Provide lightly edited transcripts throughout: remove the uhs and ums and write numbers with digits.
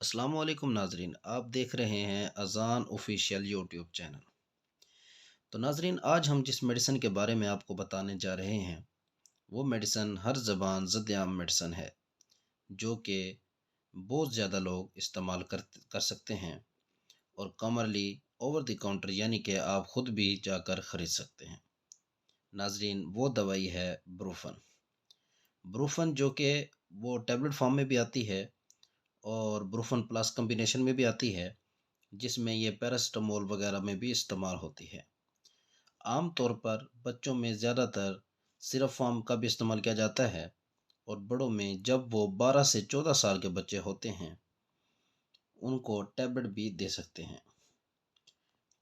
السلام علیکم ناظرین، آپ دیکھ رہے ہیں اذان آفیشیل یوٹیوب چینل۔ تو ناظرین، آج ہم جس میڈیسن کے بارے میں آپ کو بتانے جا رہے ہیں وہ میڈیسن ہر زبان ضد عام میڈیسن ہے، جو کہ بہت زیادہ لوگ استعمال کر سکتے ہیں اور کامرلی اوور دی کاؤنٹر، یعنی کہ آپ خود بھی جا کر خرید سکتے ہیں۔ ناظرین، وہ دوائی ہے بروفن۔ بروفن جو کہ وہ ٹیبلٹ فارم میں بھی آتی ہے اور بروفن پلس کمبینیشن میں بھی آتی ہے، جس میں یہ پیراسٹامول وغیرہ میں بھی استعمال ہوتی ہے۔ عام طور پر بچوں میں زیادہ تر سرپ فارم کا بھی استعمال کیا جاتا ہے، اور بڑوں میں جب وہ 12 سے 14 سال کے بچے ہوتے ہیں ان کو ٹیبلٹ بھی دے سکتے ہیں۔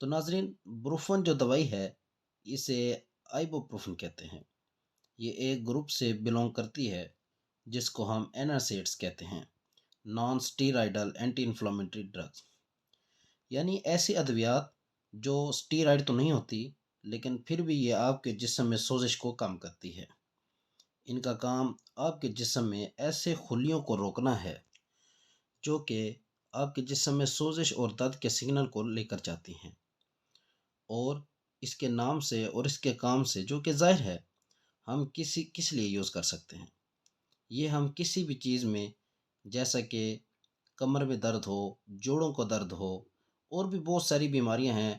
تو ناظرین، بروفن جو دوائی ہے اسے آئیبوپروفن کہتے ہیں۔ یہ ایک گروپ سے بلونگ کرتی ہے جس کو ہم NSAIDs کہتے ہیں، نان اسٹیرائڈل اینٹی انفلامٹری ڈرگس، یعنی ایسی ادویات جو اسٹیرائڈ تو نہیں ہوتی لیکن پھر بھی یہ آپ کے جسم میں سوزش کو کم کرتی ہے۔ ان کا کام آپ کے جسم میں ایسے خلیوں کو روکنا ہے جو کہ آپ کے جسم میں سوزش اور درد کے سگنل کو لے کر جاتی ہیں، اور اس کے نام سے اور اس کے کام سے جو کہ ظاہر ہے، ہم کس لیے یوز کر سکتے ہیں۔ یہ ہم کسی بھی چیز میں، جیسا کہ کمر میں درد ہو، جوڑوں کو درد ہو، اور بھی بہت ساری بیماریاں ہیں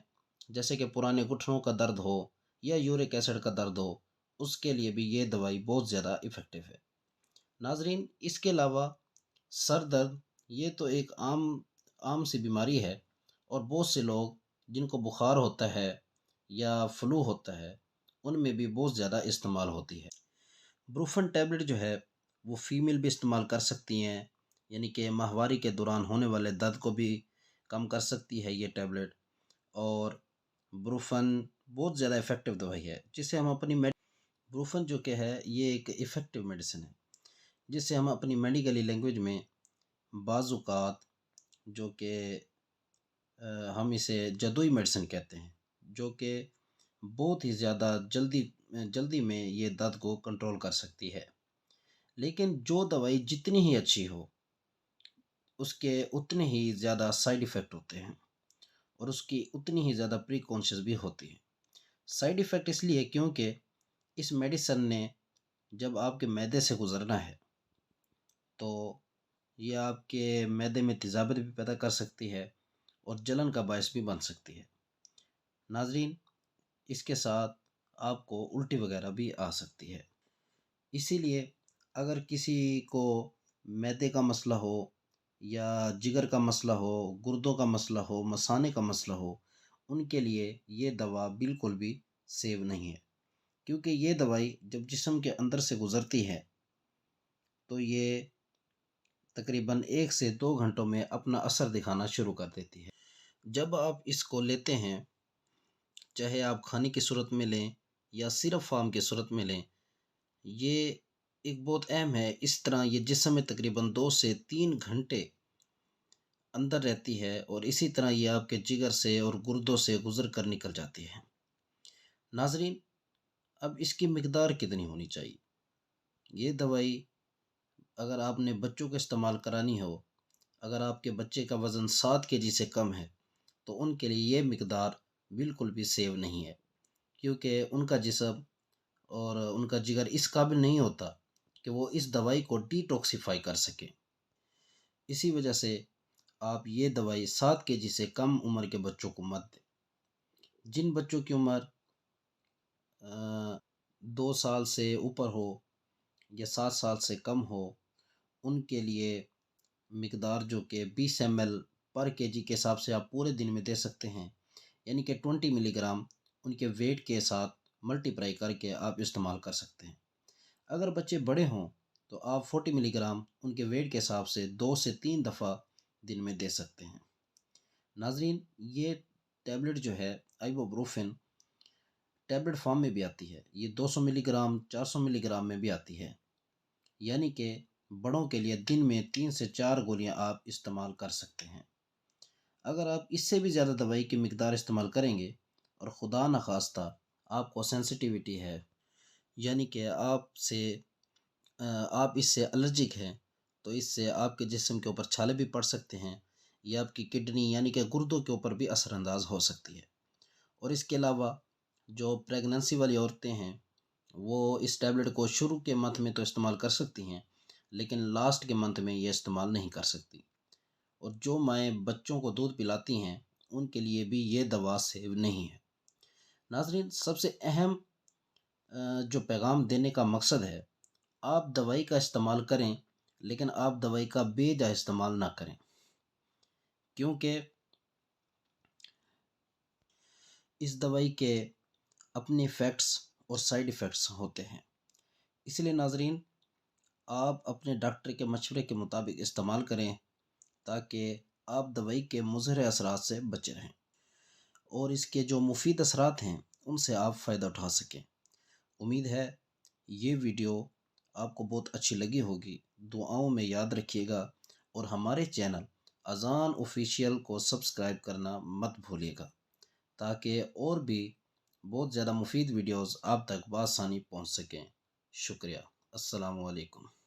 جیسے کہ پرانے گھٹنوں کا درد ہو یا یورک ایسڈ کا درد ہو، اس کے لیے بھی یہ دوائی بہت زیادہ افیکٹو ہے۔ ناظرین، اس کے علاوہ سر درد، یہ تو ایک عام سی بیماری ہے، اور بہت سے لوگ جن کو بخار ہوتا ہے یا فلو ہوتا ہے ان میں بھی بہت زیادہ استعمال ہوتی ہے۔ بروفن ٹیبلٹ جو ہے وہ فیمیل بھی استعمال کر سکتی ہیں، یعنی کہ ماہواری کے دوران ہونے والے درد کو بھی کم کر سکتی ہے یہ ٹیبلٹ۔ اور بروفن بہت زیادہ افیکٹو دوائی ہے جسے ہم اپنی بروفن جو کہ ہے یہ ایک افیکٹو میڈیسن ہے جسے ہم اپنی میڈیکلی لینگویج میں بعض اوقات جو کہ ہم اسے جدوئی میڈیسن کہتے ہیں، جو کہ بہت ہی زیادہ جلدی میں یہ درد کو کنٹرول کر سکتی ہے۔ لیکن جو دوائی جتنی ہی اچھی ہو اس کے اتنے ہی زیادہ سائیڈ ایفیکٹ ہوتے ہیں، اور اس کی اتنی ہی زیادہ پریکانشس بھی ہوتی ہے۔ سائیڈ ایفیکٹ اس لیے کیونکہ اس میڈیسن نے جب آپ کے معدے سے گزرنا ہے تو یہ آپ کے معدے میں تیزابیت بھی پیدا کر سکتی ہے اور جلن کا باعث بھی بن سکتی ہے۔ ناظرین، اس کے ساتھ آپ کو الٹی وغیرہ بھی آ سکتی ہے۔ اسی لیے اگر کسی کو معدے کا مسئلہ ہو یا جگر کا مسئلہ ہو، گردوں کا مسئلہ ہو، مثانے کا مسئلہ ہو، ان کے لیے یہ دوا بالکل بھی سیو نہیں ہے، کیونکہ یہ دوائی جب جسم کے اندر سے گزرتی ہے تو یہ تقریباً 1 سے 2 گھنٹوں میں اپنا اثر دکھانا شروع کر دیتی ہے۔ جب آپ اس کو لیتے ہیں، چاہے آپ کھانے کی صورت میں لیں یا سرپ فارم کی صورت میں لیں، یہ ایک بہت اہم ہے۔ اس طرح یہ جسم میں تقریباً 2 سے 3 گھنٹے اندر رہتی ہے، اور اسی طرح یہ آپ کے جگر سے اور گردوں سے گزر کر نکل جاتی ہے۔ ناظرین، اب اس کی مقدار کتنی ہونی چاہیے؟ یہ دوائی اگر آپ نے بچوں کو استعمال کرانی ہو، اگر آپ کے بچے کا وزن 7 kg سے کم ہے تو ان کے لیے یہ مقدار بالکل بھی سیو نہیں ہے، کیونکہ ان کا جسم اور ان کا جگر اس قابل نہیں ہوتا کہ وہ اس دوائی کو ڈی ٹاکسیفائی کر سکے۔ اسی وجہ سے آپ یہ دوائی 7 kg سے کم عمر کے بچوں کو مت دیں۔ جن بچوں کی عمر 2 سال سے اوپر ہو یا 7 سال سے کم ہو، ان کے لیے مقدار جو کہ 20 ml/kg کے حساب سے آپ پورے دن میں دے سکتے ہیں، یعنی کہ 20 mg ان کے ویٹ کے ساتھ ملٹیپلائی کر کے آپ استعمال کر سکتے ہیں۔ اگر بچے بڑے ہوں تو آپ 40 mg ان کے ویٹ کے حساب سے 2 سے 3 دفعہ دن میں دے سکتے ہیں۔ ناظرین، یہ ٹیبلٹ جو ہے آئیبوپروفن ٹیبلٹ فارم میں بھی آتی ہے، یہ 200 mg 400 mg میں بھی آتی ہے، یعنی کہ بڑوں کے لیے دن میں 3 سے 4 گولیاں آپ استعمال کر سکتے ہیں۔ اگر آپ اس سے بھی زیادہ دوائی کی مقدار استعمال کریں گے اور خدا نخواستہ آپ کو سینسٹیویٹی ہے، یعنی کہ آپ اس سے الرجک ہیں، تو اس سے آپ کے جسم کے اوپر چھالے بھی پڑ سکتے ہیں، یہ آپ کی کڈنی یعنی کہ گردوں کے اوپر بھی اثر انداز ہو سکتی ہے۔ اور اس کے علاوہ جو پریگننسی والی عورتیں ہیں وہ اس ٹیبلٹ کو شروع کے منتھ میں تو استعمال کر سکتی ہیں، لیکن لاسٹ کے منتھ میں یہ استعمال نہیں کر سکتی۔ اور جو مائیں بچوں کو دودھ پلاتی ہیں ان کے لیے بھی یہ دوا سیو نہیں ہے۔ ناظرین، سب سے اہم جو پیغام دینے کا مقصد ہے، آپ دوائی کا استعمال کریں لیکن آپ دوائی کا بے جا استعمال نہ کریں، کیونکہ اس دوائی کے اپنے ایفیکٹس اور سائیڈ ایفیکٹس ہوتے ہیں۔ اس لیے ناظرین، آپ اپنے ڈاکٹر کے مشورے کے مطابق استعمال کریں تاکہ آپ دوائی کے مضر اثرات سے بچے رہیں اور اس کے جو مفید اثرات ہیں ان سے آپ فائدہ اٹھا سکیں۔ امید ہے یہ ویڈیو آپ کو بہت اچھی لگی ہوگی۔ دعاؤں میں یاد رکھیے گا اور ہمارے چینل اذان آفیشیل کو سبسکرائب کرنا مت بھولیے گا تاکہ اور بھی بہت زیادہ مفید ویڈیوز آپ تک بآسانی پہنچ سکیں۔ شکریہ۔ السلام علیکم۔